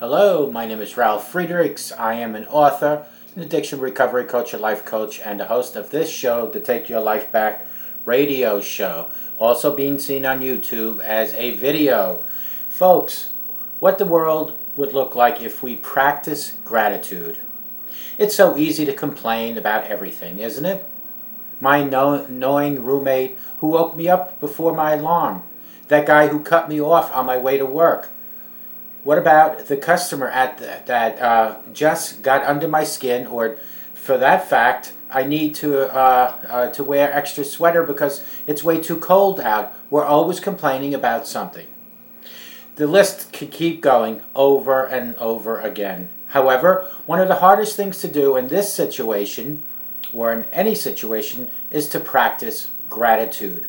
Hello, my name is Ralf Friedrichs. I am an author, an addiction recovery coach, a life coach, and a host of this show, the Take Your Life Back radio show, also being seen on YouTube as a video. Folks, what the world would look like if we practice gratitude. It's so easy to complain about everything, isn't it? My annoying roommate who woke me up before my alarm. That guy who cut me off on my way to work. What about the customer that just got under my skin, or for that fact, I need to wear extra sweater because it's way too cold out. We're always complaining about something. The list could keep going over and over again. However, one of the hardest things to do in this situation, or in any situation, is to practice gratitude.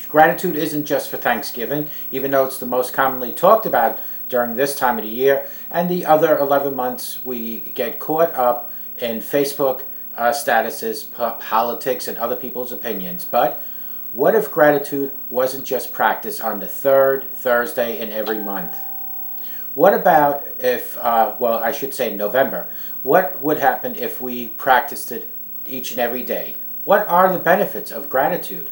Gratitude isn't just for Thanksgiving, even though it's the most commonly talked about during this time of the year, and the other 11 months we get caught up in Facebook statuses, politics, and other people's opinions. But what if gratitude wasn't just practiced on the third Thursday in every month? What about if, I should say November, what would happen if we practiced it each and every day? What are the benefits of gratitude?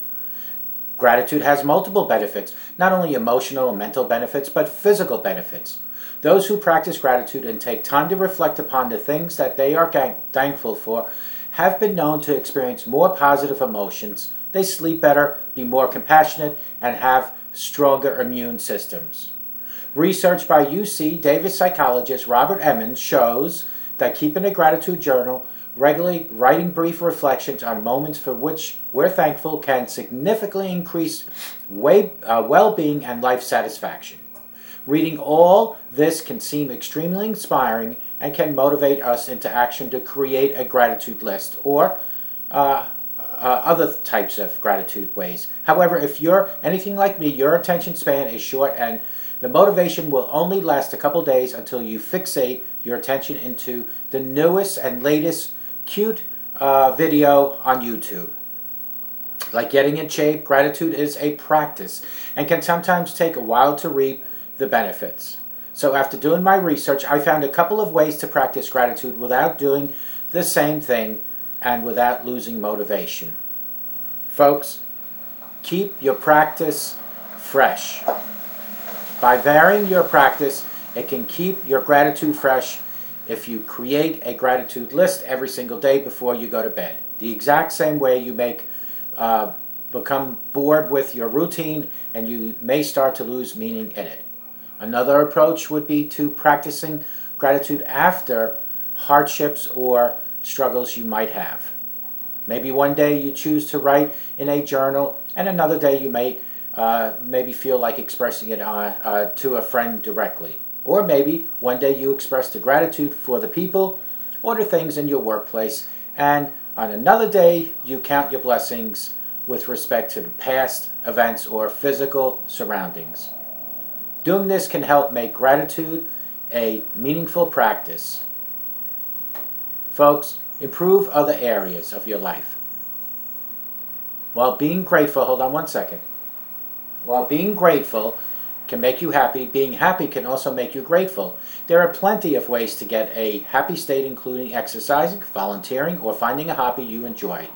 Gratitude has multiple benefits, not only emotional and mental benefits, but physical benefits. Those who practice gratitude and take time to reflect upon the things that they are thankful for have been known to experience more positive emotions. They sleep better, be more compassionate, and have stronger immune systems. Research by UC Davis psychologist Robert Emmons shows that keeping a gratitude journal, regularly writing brief reflections on moments for which we're thankful, can significantly increase well-being and life satisfaction. Reading all this can seem extremely inspiring and can motivate us into action to create a gratitude list or other types of gratitude ways. However, if you're anything like me, your attention span is short and the motivation will only last a couple days until you fixate your attention into the newest and latest cute video on YouTube. Like getting in shape, gratitude is a practice and can sometimes take a while to reap the benefits. So after doing my research, I found a couple of ways to practice gratitude without doing the same thing and without losing motivation. Folks, keep your practice fresh. By varying your practice, it can keep your gratitude fresh if you create a gratitude list every single day before you go to bed. The exact same way you become bored with your routine and you may start to lose meaning in it. Another approach would be to practicing gratitude after hardships or struggles you might have. Maybe one day you choose to write in a journal, and another day you may maybe feel like expressing it to a friend directly. Or maybe one day you express the gratitude for the people or the things in your workplace, and on another day you count your blessings with respect to past events or physical surroundings. Doing this can help make gratitude a meaningful practice. Folks, improve other areas of your life. While being grateful, hold on one second. While being grateful can make you happy, being happy can also make you grateful. There are plenty of ways to get a happy state, including exercising, volunteering, or finding a hobby you enjoy.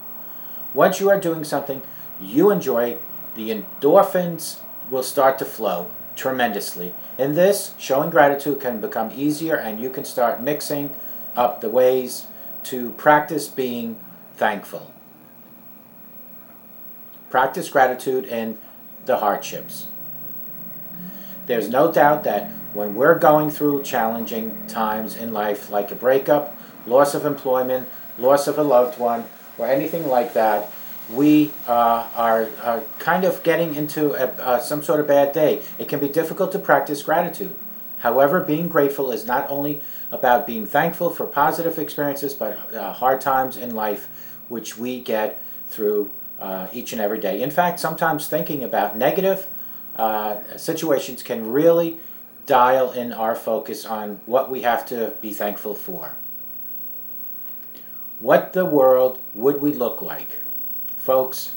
Once you are doing something you enjoy, the endorphins will start to flow tremendously. In this, showing gratitude can become easier, and you can start mixing up the ways to practice being thankful. Practice gratitude in the hardships. There's no doubt that when we're going through challenging times in life, like a breakup, loss of employment, loss of a loved one, or anything like that, we are kind of getting into some sort of bad day. It can be difficult to practice gratitude. However, being grateful is not only about being thankful for positive experiences, but hard times in life, which we get through each and every day. In fact, sometimes thinking about negative situations can really dial in our focus on what we have to be thankful for. What the world would we look like? Folks,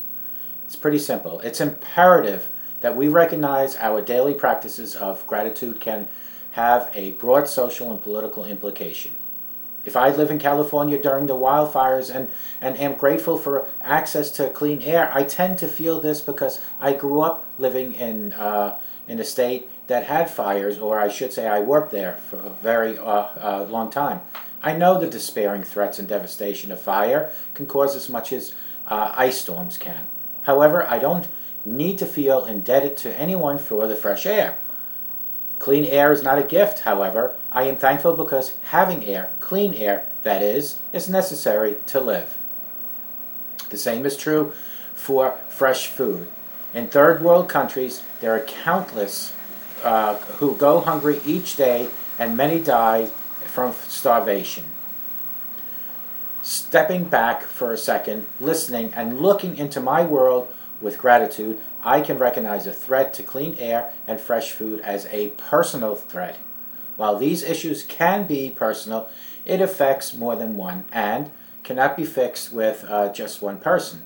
it's pretty simple. It's imperative that we recognize our daily practices of gratitude can have a broad social and political implication. If I live in California during the wildfires and am grateful for access to clean air, I tend to feel this because I grew up living in a state that had fires, or I should say I worked there for a very long time. I know the despairing threats and devastation of fire can cause as much as ice storms can. However, I don't need to feel indebted to anyone for the fresh air. Clean air is not a gift, however. I am thankful because having air, clean air, that is necessary to live. The same is true for fresh food. In third world countries, there are countless who go hungry each day, and many die from starvation. Stepping back for a second, listening, and looking into my world with gratitude, I can recognize a threat to clean air and fresh food as a personal threat. While these issues can be personal, it affects more than one and cannot be fixed with just one person.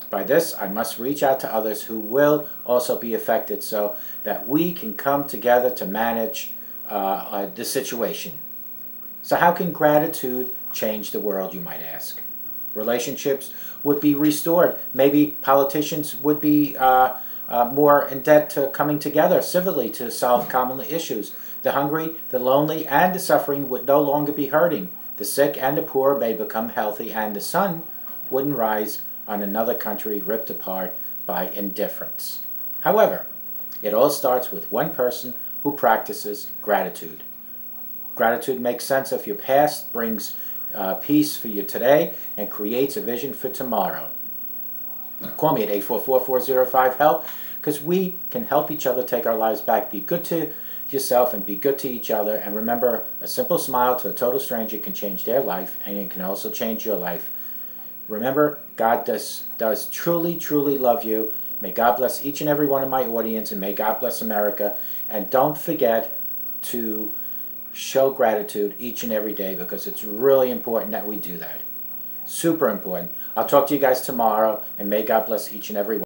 By this, I must reach out to others who will also be affected so that we can come together to manage the situation. So how can gratitude change the world, you might ask? Relationships would be restored. Maybe politicians would be more in debt to coming together civilly to solve common issues. The hungry, the lonely, and the suffering would no longer be hurting. The sick and the poor may become healthy, and the sun wouldn't rise on another country ripped apart by indifference. However, it all starts with one person who practices gratitude. Gratitude makes sense of your past, brings peace for you today, and creates a vision for tomorrow. Call me at 844-405-HELP because we can help each other take our lives back. Be good to yourself and be good to each other. And remember, a simple smile to a total stranger can change their life, and it can also change your life. Remember, God does truly, truly love you. May God bless each and every one of my audience, and may God bless America. And don't forget to show gratitude each and every day, because it's really important that we do that. Super important. I'll talk to you guys tomorrow, and may God bless each and every one.